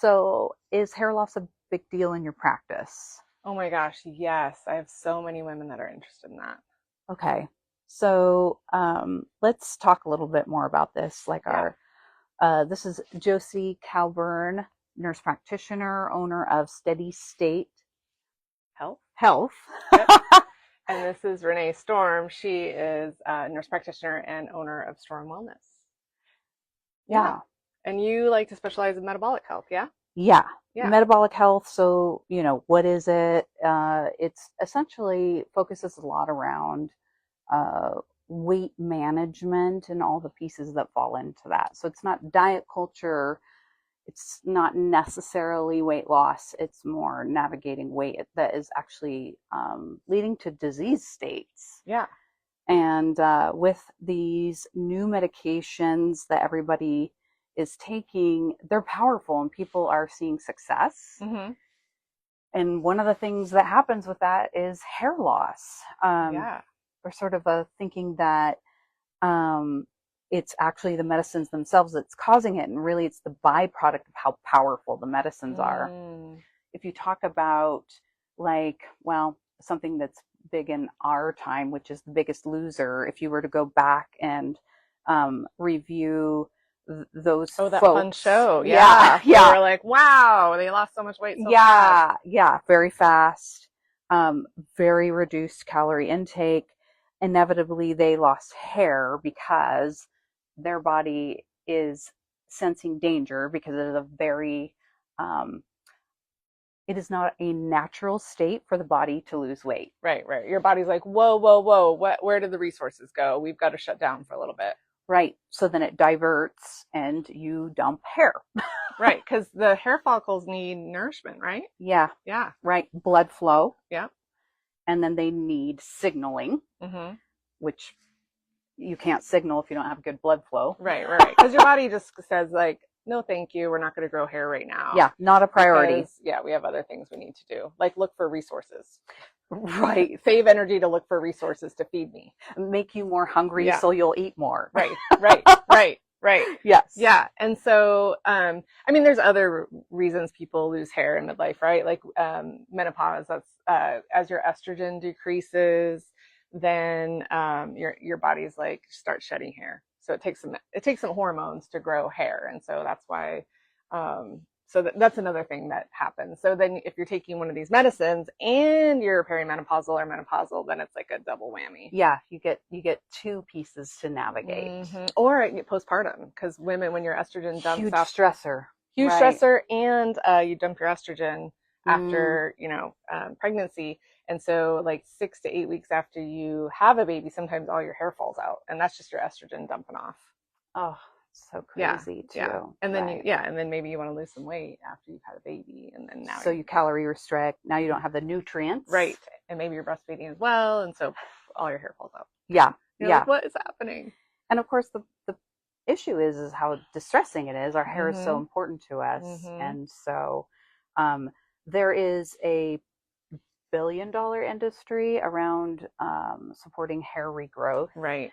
So is hair loss a big deal in your practice? Oh my gosh, yes. I have so many women that are interested in that. Okay. So let's talk a little bit more about this. Yeah. This is Josie Cowburn, nurse practitioner, owner of Steady State Health? Health. Yep. And this is Renee Storm. She is a nurse practitioner and owner of Storm Wellness. Yeah. Yeah. And you like to specialize in metabolic health, yeah? Yeah. Yeah. Metabolic health. So, what is it? It's essentially focuses a lot around uh, weight management and all the pieces that fall into that. So it's not diet culture. It's not necessarily weight loss. It's more navigating weight that is actually leading to disease states. Yeah. And with these new medications that everybody is taking, they're powerful and people are seeing success. Mm-hmm. And one of the things that happens with that is hair loss. Yeah. We're sort of thinking that it's actually the medicines themselves that's causing it, and really it's the byproduct of how powerful the medicines are. If you talk about, something that's big in our time, which is The Biggest Loser, if you were to go back and review those that folks. fun show. Yeah. They were like, wow, they lost so much weight so fast. Yeah, very fast, very reduced calorie intake. Inevitably, they lost hair because their body is sensing danger because it is a very, it is not a natural state for the body to lose weight. Right. Your body's like, whoa, whoa, whoa. Where did the resources go? We've got to shut down for a little bit. Right. So then it diverts and you dump hair. Right. Because the hair follicles need nourishment, right? Yeah. Yeah. Right. Blood flow. Yeah. And then they need signaling, which you can't signal if you don't have good blood flow. Right. Because your body just says like, no, thank you. We're not going to grow hair right now. Yeah. Not a priority. Because, we have other things we need to do. Like look for resources. Right. Save energy to look for resources to feed me. Make you more hungry so you'll eat more. Right. Yes. Yeah. And so, there's other reasons people lose hair in midlife, right? Like menopause, that's as your estrogen decreases, then your body's like start shedding hair. So it takes some hormones to grow hair. And so that's why that's another thing that happens. So then if you're taking one of these medicines and you're perimenopausal or menopausal, then it's like a double whammy. Yeah, you get two pieces to navigate. Or you get postpartum, because women, when your estrogen dumps huge stressor, and you dump your estrogen after pregnancy, and so like 6 to 8 weeks after you have a baby, sometimes all your hair falls out, and that's just your estrogen dumping off. Oh, so crazy too. Yeah. And then and then maybe you want to lose some weight after you've had a baby, and then now you calorie restrict. Now you don't have the nutrients, right? And maybe you're breastfeeding as well, and so all your hair falls out. Yeah. Like, what is happening? And of course, the issue is how distressing it is. Our hair is so important to us, and so there is a billion-dollar industry around supporting hair regrowth, right?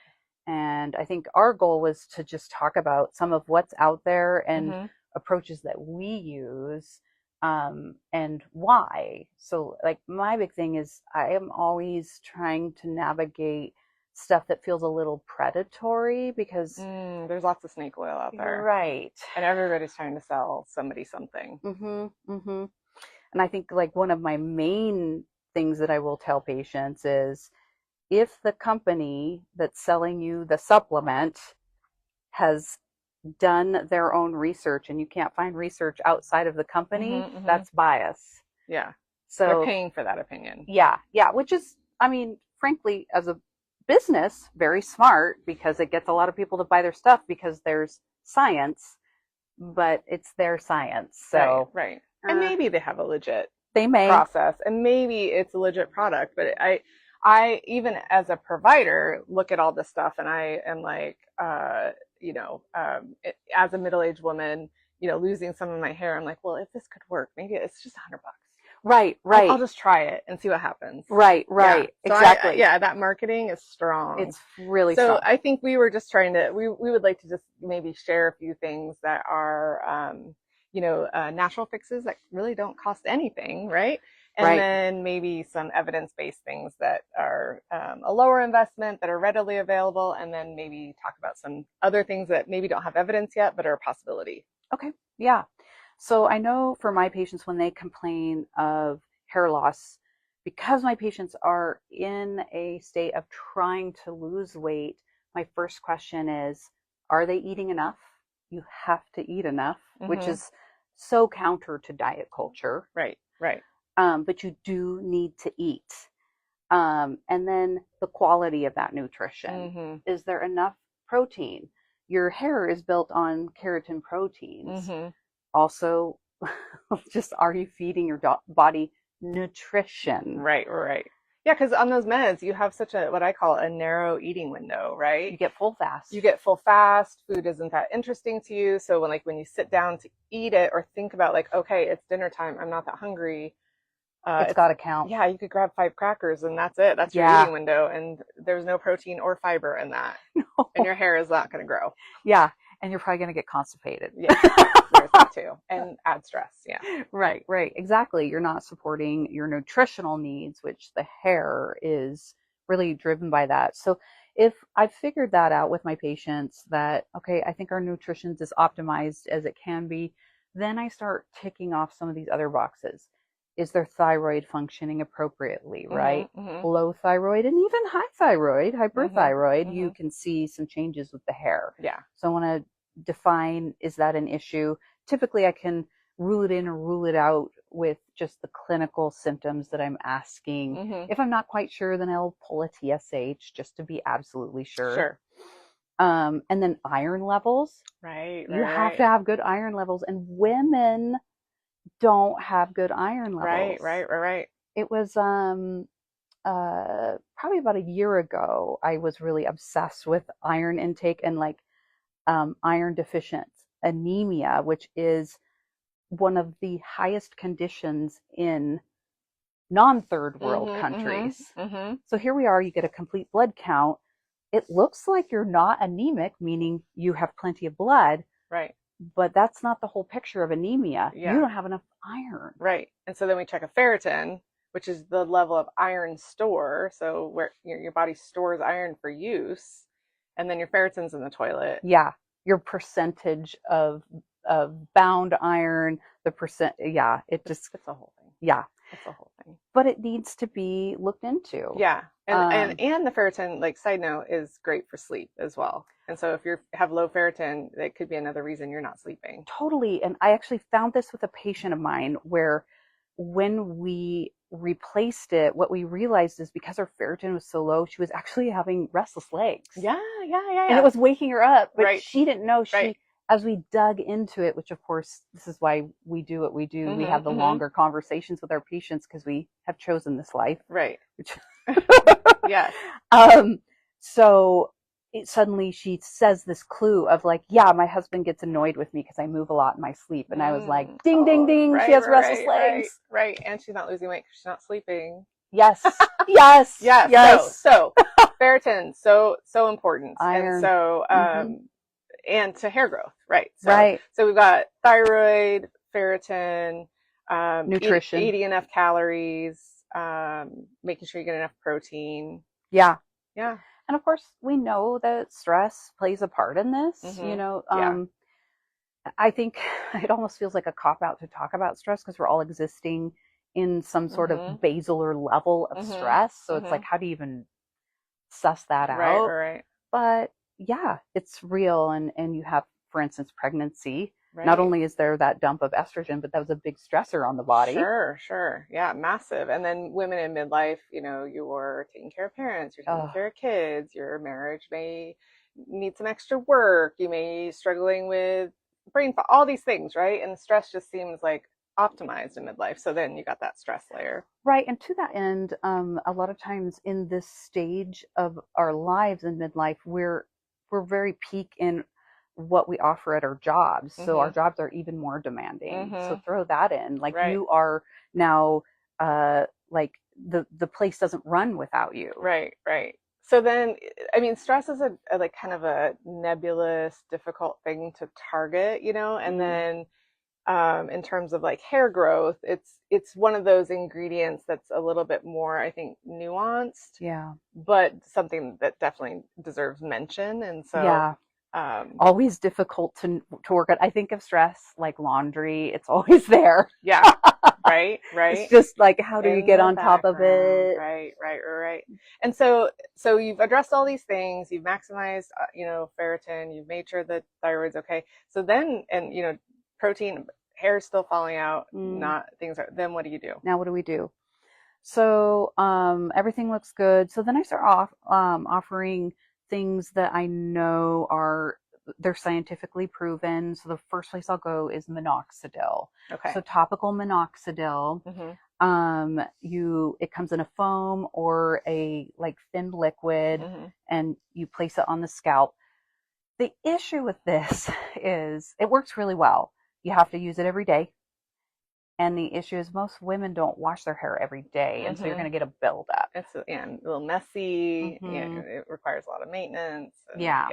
And I think our goal was to just talk about some of what's out there and approaches that we use, and why. So like my big thing is I am always trying to navigate stuff that feels a little predatory because there's lots of snake oil out there. Right. And everybody's trying to sell somebody something. And I think like one of my main things that I will tell patients is, if the company that's selling you the supplement has done their own research and you can't find research outside of the company, that's bias. Yeah. So they're paying for that opinion. Yeah. Which is, frankly, as a business, very smart, because it gets a lot of people to buy their stuff because there's science, but it's their science. So right. And maybe they have a legit may process, and maybe it's a legit product, but I even as a provider look at all this stuff, and I am like, as a middle-aged woman, losing some of my hair, I'm like, well, if this could work, maybe it's just $100. Right. I'll just try it and see what happens. Right. Yeah. So Exactly. That marketing is strong. It's really strong. So I think we were just trying to, we would like to just maybe share a few things that are, natural fixes that really don't cost anything, right? And Right. then maybe some evidence-based things that are a lower investment that are readily available, and then maybe talk about some other things that maybe don't have evidence yet but are a possibility. Okay. Yeah. So I know for my patients, when they complain of hair loss, because my patients are in a state of trying to lose weight, my first question is, are they eating enough? You have to eat enough, which Mm-hmm. is so counter to diet culture. Right, right. But you do need to eat. And then the quality of that nutrition. Mm-hmm. Is there enough protein? Your hair is built on keratin proteins. Mm-hmm. Also, just are you feeding your body nutrition? Right, right. Yeah, because on those meds, you have such a what I call a narrow eating window, You right? get full fast. You get full fast, food isn't that interesting to you. So when you sit down to eat it or think about like, okay, it's dinner time, I'm not that hungry. It's It's got to count. Yeah, you could grab 5 crackers and that's it. That's your Yeah. eating window, and there's no protein or fiber in that, and your hair is not going to grow. Yeah. And you're probably going to get constipated. Yeah, there's that too, and add stress. Yeah. Right, right. Exactly. You're not supporting your nutritional needs, which the hair is really driven by that. So if I've figured that out with my patients that, okay, I think our nutrition is optimized as it can be, then I start ticking off some of these other boxes. Is their thyroid functioning appropriately, right? Mm-hmm, mm-hmm, Low thyroid and even high thyroid, hyperthyroid, mm-hmm, you mm-hmm. can see some changes with the hair. Yeah. So I want to define, is that an issue? Typically, I can rule it in or rule it out with just the clinical symptoms that I'm asking. Mm-hmm. If I'm not quite sure, then I'll pull a TSH just to be absolutely sure. Sure. And then iron levels. Right, You right, have to have good iron levels, and women don't have good iron levels. right. It was probably about a year ago, I was really obsessed with iron intake and like iron deficient anemia, which is one of the highest conditions in non-third world Mm-hmm, countries. mm-hmm, mm-hmm. So here we are, you get a complete blood count. It looks like you're not anemic, meaning you have plenty of blood, Right. but that's not the whole picture of anemia. Yeah. You don't have enough iron. Right. And so then we check a ferritin, which is the level of iron store. So where your body stores iron for use, and then your ferritin's in the toilet. Yeah, your percentage of bound iron, the percent. Yeah, It's a whole thing. Yeah, It's a whole thing. but it needs to be looked into. Yeah. And the ferritin, like side note, is great for sleep as well. And so if you have low ferritin, that could be another reason you're not sleeping. Totally. And I actually found this with a patient of mine where when we replaced it, what we realized is because her ferritin was so low, she was actually having restless legs. Yeah. And it was waking her up, but Right. she didn't know. Right. As we dug into it, which of course, this is why we do what we do. Mm-hmm, we have the longer conversations with our patients because we have chosen this life. Right. Which Yes. So suddenly she says this clue of like, yeah, my husband gets annoyed with me because I move a lot in my sleep. And I was like, ding, ding, ding. Right, she has restless legs. Right. And she's not losing weight because she's not sleeping. Yes. Yes. Yeah. Yes. So ferritin, so important. Iron. And so, and to hair growth, right? So, right. So we've got thyroid, ferritin, nutrition, eating enough calories, making sure you get enough protein. Yeah. Yeah. And of course, we know that stress plays a part in this. Mm-hmm. You know, Yeah. I think it almost feels like a cop out to talk about stress because we're all existing in some sort of basilar level of stress. So it's like, how do you even suss that out? Right. But yeah, it's real. And you have, for instance, pregnancy. Right. Not only is there that dump of estrogen, but that was a big stressor on the body. Sure. Yeah, massive. And then women in midlife, you're taking care of parents, you're taking care of kids, your marriage may need some extra work, you may be struggling with brain fog, all these things, right? And the stress just seems like optimized in midlife. So then you got that stress layer. Right. And to that end, a lot of times in this stage of our lives in midlife, we're very peak in what we offer at our jobs. So our jobs are even more demanding. So throw that in. Like you are now, like the place doesn't run without you. Right. So then, I mean, stress is a like kind of a nebulous, difficult thing to target, and then in terms of like hair growth, it's one of those ingredients that's a little bit more, I think, nuanced, Yeah. but something that definitely deserves mention. And so, Yeah. Always difficult to work on. I think of stress like laundry. It's always there. yeah, right, It's right. just like, how do you In get the on top of background, it? right. And so you've addressed all these things, you've maximized, ferritin, you've made sure that thyroid's okay. So then, and protein, hair is still falling out, not things are, then what do you do? Now what do we do? So everything looks good. So then I start offering things that I know they're scientifically proven. So the first place I'll go is minoxidil. Okay. So topical minoxidil. It comes in a foam or a like thin liquid, and you place it on the scalp. The issue with this is it works really well. You have to use it every day. And the issue is most women don't wash their hair every day, and so you're going to get a buildup. It's a little messy. It requires a lot of maintenance. Yeah.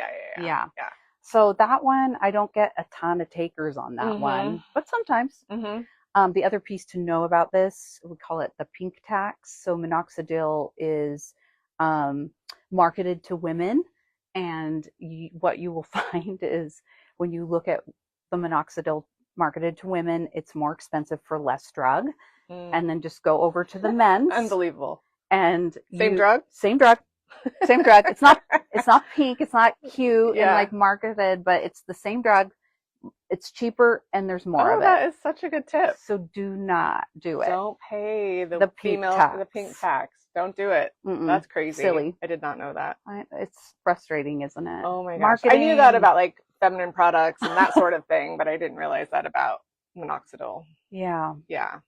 So that one, I don't get a ton of takers on that one, but sometimes. The other piece to know about this, we call it the pink tax. So minoxidil is marketed to women, and what you will find is when you look at the minoxidil marketed to women, it's more expensive for less drug. And then just go over to the men's. Unbelievable. And same drug. It's not pink, it's not cute and like marketed, but it's the same drug. It's cheaper and there's more of it. That is such a good tip. So do not do it. Don't pay the pink tax. Don't do it. That's crazy. Silly. I did not know that. It's frustrating, isn't it? Oh my gosh. I knew that about like feminine products and that sort of thing, but I didn't realize that about minoxidil. Yeah. Yeah.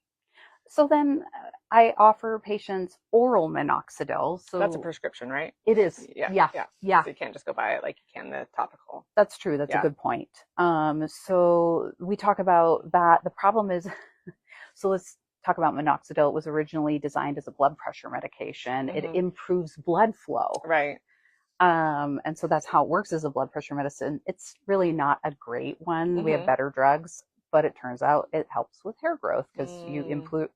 So then I offer patients oral minoxidil. So that's a prescription, right? It is. Yeah. So you can't just go buy it like you can the topical. That's true. That's a good point. So we talk about that. The problem is, so let's talk about minoxidil. It was originally designed as a blood pressure medication. It improves blood flow. Right. And so that's how it works as a blood pressure medicine. It's really not a great one. We have better drugs, but it turns out it helps with hair growth because you improve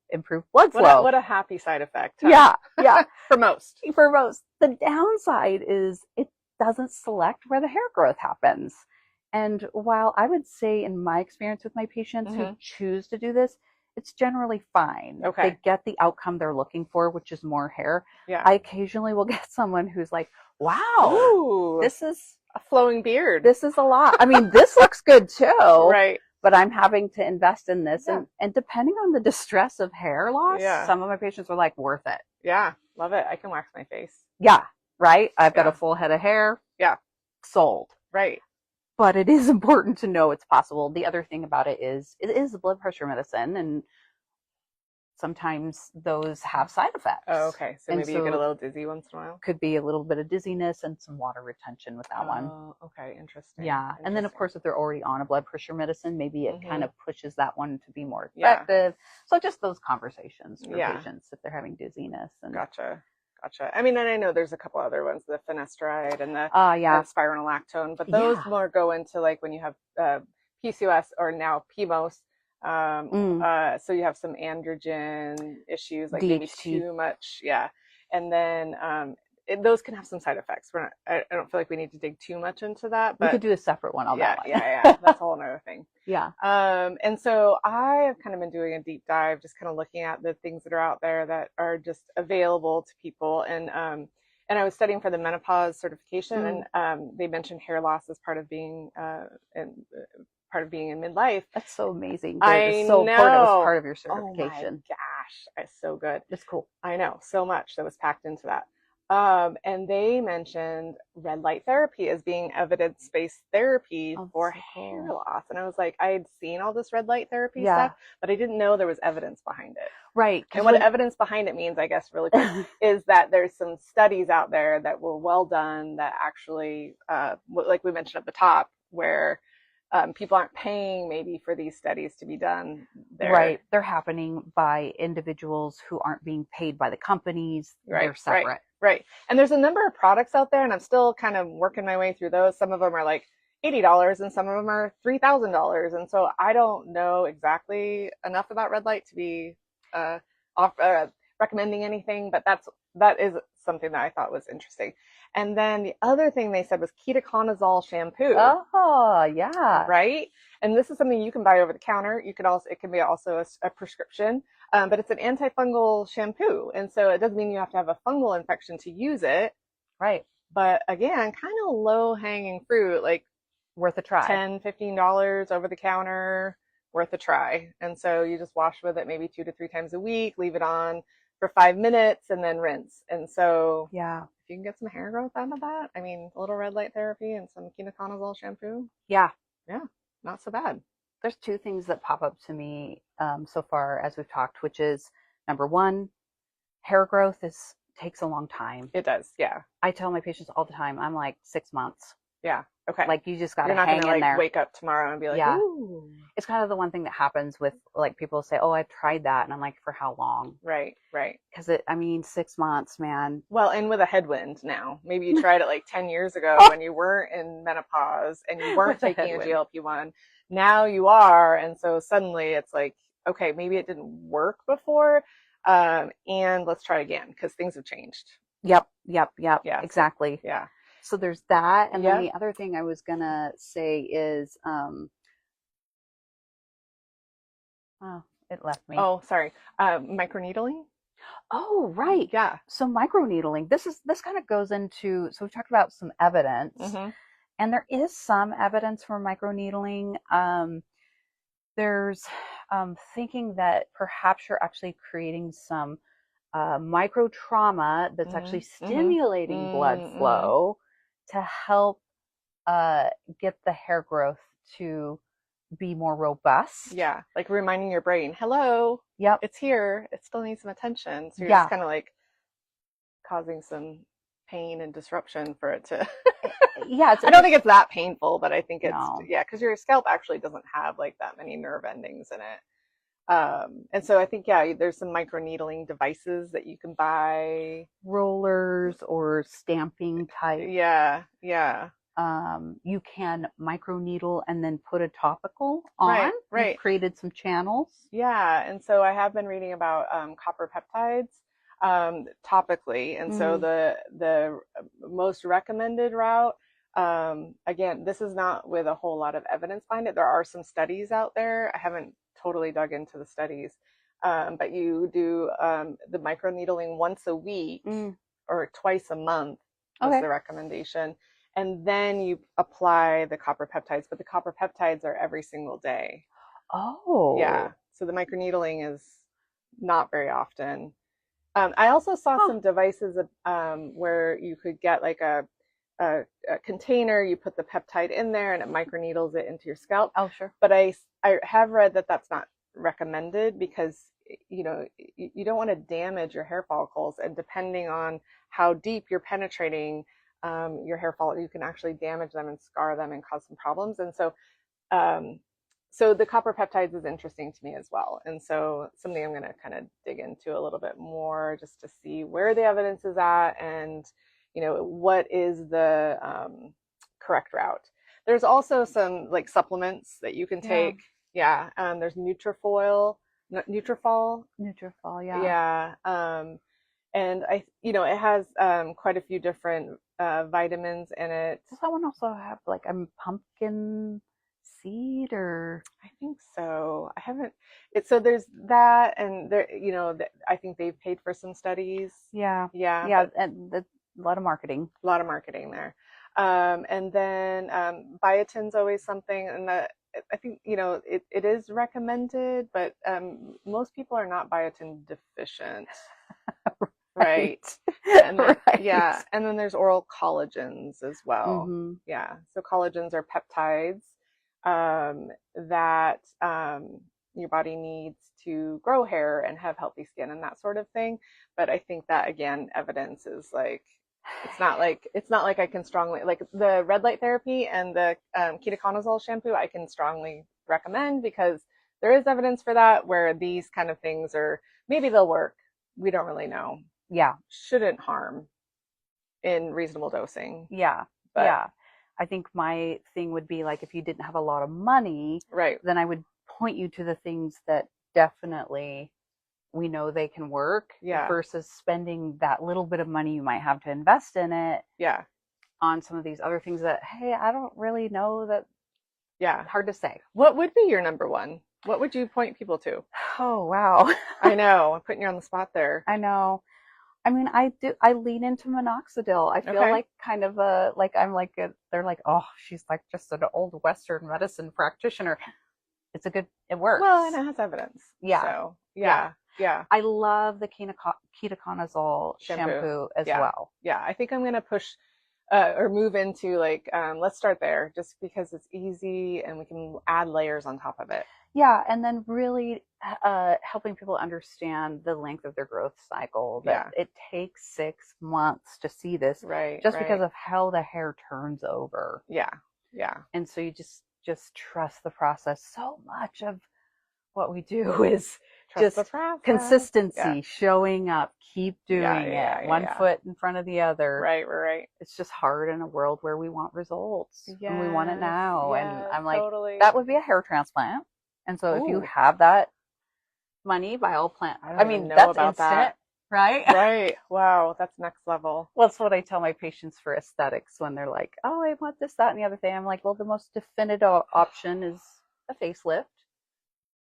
blood flow. What a happy side effect. Huh? Yeah. For most. The downside is it doesn't select where the hair growth happens. And while I would say in my experience with my patients who choose to do this, it's generally fine. Okay. They get the outcome they're looking for, which is more hair. Yeah. I occasionally will get someone who's like, wow, this is a flowing beard. This is a lot. I mean, this looks good too. Right. But I'm having to invest in this. And depending on the distress of hair loss, some of my patients are like, worth it. Yeah. Love it. I can wax my face. Yeah. Right. I've got a full head of hair. Yeah. Sold. Right. But it is important to know it's possible. The other thing about it is a blood pressure medicine, and sometimes those have side effects. Oh, okay. So maybe you get a little dizzy once in a while? Could be a little bit of dizziness and some water retention with that one. Oh, okay. Interesting. Yeah. And then, of course, if they're already on a blood pressure medicine, maybe it kind of pushes that one to be more effective. So just those conversations for patients if they're having dizziness. Gotcha. I mean, and I know there's a couple other ones, the finasteride and the spironolactone, but those more go into like when you have PCOS or now PMOS. So you have some androgen issues, like maybe too much. Yeah. And then those can have some side effects. I don't feel like we need to dig too much into that. But we could do a separate one on that one. Yeah. That's a whole other thing. Yeah. And so I have kind of been doing a deep dive, just kind of looking at the things that are out there that are just available to people. And I was studying for the menopause certification, and they mentioned hair loss as part of being in midlife. That's so amazing. I know. It was part of your Oh certification. my gosh, it's so good. It's cool. I know, so much that was packed into that. And they mentioned red light therapy as being evidence-based therapy for hair loss. And I was like, I had seen all this red light therapy stuff, but I didn't know there was evidence behind it. Right. And what evidence behind it means, I guess, really quick, is that there's some studies out there that were well done that actually, like we mentioned at the top, where people aren't paying maybe for these studies to be done. Right. They're happening by individuals who aren't being paid by the companies. They're separate. Right. And there's a number of products out there, and I'm still kind of working my way through those. Some of them are like $80 and some of them are $3,000. And so I don't know exactly enough about red light to be uh, recommending anything, but that is something that I thought was interesting. And then the other thing they said was ketoconazole shampoo. Oh, yeah. Right? And this is something you can buy over the counter. You can also, it can be also a prescription, but it's an antifungal shampoo. And so it doesn't mean you have to have a fungal infection to use it. Right. But again, kind of low hanging fruit, like Worth a try. $10, $15 over the counter, worth a try. And so you just wash with it maybe 2 to 3 times a week, leave it on for 5 minutes and then rinse. And so Yeah. if you can get some hair growth out of that, I mean, a little red light therapy and some ketoconazole shampoo. Yeah. Yeah, not so bad. There's two things that pop up to me so far as we've talked, which is number one, hair growth takes a long time. It does, yeah. I tell my patients all the time, I'm like 6 months. Yeah, okay. Like you just got to You're not hang gonna in like there. wake up tomorrow and be like, Yeah. ooh. It's kind of the one thing that happens with like people say, oh, I've tried that. And I'm like, for how long? Right, right. Because 6 months, man. Well, and with a headwind now. Maybe you tried it like 10 years ago when you weren't in menopause and you weren't taking a GLP-1. Now you are. And so suddenly it's like, okay, maybe it didn't work before. And let's try again because things have changed. Yep. Yeah. Exactly. So, yeah. So there's that. And then the other thing I was going to say is, oh, it left me. Oh, sorry. Microneedling? Oh, right. Yeah. So microneedling, this kind of goes into, so we've talked about some evidence, and there is some evidence for microneedling. There's thinking that perhaps you're actually creating some micro trauma that's actually stimulating blood flow to help get the hair growth to be more robust. Yeah, like reminding your brain, hello, yep, it's here. It still needs some attention. So you're just kind of like causing some pain and disruption for it to. Yeah, I don't think it's that painful, but I think it's because your scalp actually doesn't have like that many nerve endings in it. And so I think, there's some microneedling devices that you can buy. Rollers or stamping type. Yeah. You can microneedle and then put a topical on. Right. You've created some channels. Yeah. And so I have been reading about copper peptides topically. And so the most recommended route, again, this is not with a whole lot of evidence behind it. There are some studies out there. I haven't totally dug into the studies, but you do the microneedling once a week or twice a month is the recommendation. And then you apply the copper peptides, but the copper peptides are every single day. Oh. Yeah. So the microneedling is not very often. I also saw some devices where you could get like a container, you put the peptide in there and it microneedles it into your scalp. Oh, sure. But I have read that that's not recommended because, you don't want to damage your hair follicles. And depending on how deep you're penetrating your hair follicle, you can actually damage them and scar them and cause some problems. And so, so the copper peptides is interesting to me as well. And so something I'm going to kind of dig into a little bit more just to see where the evidence is at and, what is the correct route. There's also some like supplements that you can take. Yeah. There's Nutrafol. Yeah. And it has quite a few different vitamins in it. Does that one also have like a pumpkin seed or? I think so. I haven't. So there's that, and there, I think they've paid for some studies. Yeah. And a lot of marketing. A lot of marketing there. And then biotin's always something, and that I think it is recommended, but most people are not biotin deficient. Right. And then, yeah. And then there's oral collagens as well. Yeah. So collagens are peptides that your body needs to grow hair and have healthy skin and that sort of thing. But I think that again, evidence is like, it's not like I can strongly, like the red light therapy and the ketoconazole shampoo, I can strongly recommend because there is evidence for that where these kind of things are, maybe they'll work. We don't really know. Yeah. Shouldn't harm in reasonable dosing. Yeah. But, yeah. I think my thing would be like, if you didn't have a lot of money, Right. then I would point you to the things that definitely we know they can work Yeah. versus spending that little bit of money you might have to invest in it Yeah. on some of these other things that, hey, I don't really know that. Yeah. Hard to say. What would be your number one? What would you point people to? Oh, wow. I know. I'm putting you on the spot there. I know. I mean, I lean into minoxidil. I feel Okay. like kind of they're like, oh, she's like just an old Western medicine practitioner. It works. Well, and it has evidence. Yeah. So, yeah. I love the ketoconazole shampoo as well. Yeah. I think I'm going to push or move into like, let's start there just because it's easy and we can add layers on top of it. Yeah. And then really helping people understand the length of their growth cycle, that it takes 6 months to see this, right? Just because of how the hair turns over. Yeah. Yeah. And so you just trust the process. So much of what we do is just consistency, showing up, keep doing it, one foot in front of the other. Right. It's just hard in a world where we want results and we want it now. Yes, and I'm like, totally. that would be a hair transplant. And so if you have that money, by all plans, I mean, that's instant, right? Right. Wow. That's next level. Well, that's what I tell my patients for aesthetics when they're like, oh, I want this, that, and the other thing. I'm like, well, the most definitive option is a facelift.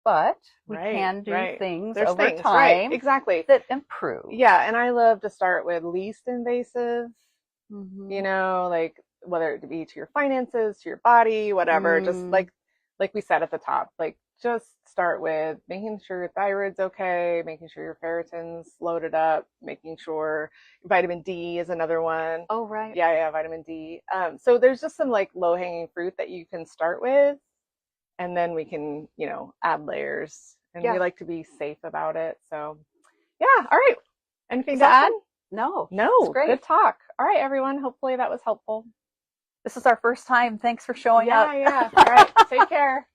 But we can do things over time exactly. that improve. Yeah, and I love to start with least invasive, you know, like whether it be to your finances, to your body, whatever, just like we said at the top, like just start with making sure your thyroid's okay, making sure your ferritin's loaded up, making sure vitamin D is another one. Oh, right. Yeah, vitamin D. So there's just some like low-hanging fruit that you can start with. And then we can, you know, add layers. And we like to be safe about it. So, yeah. All right. Anything to add? No. It's great. Good talk. All right, everyone. Hopefully that was helpful. This is our first time. Thanks for showing up. Yeah. All right. Take care.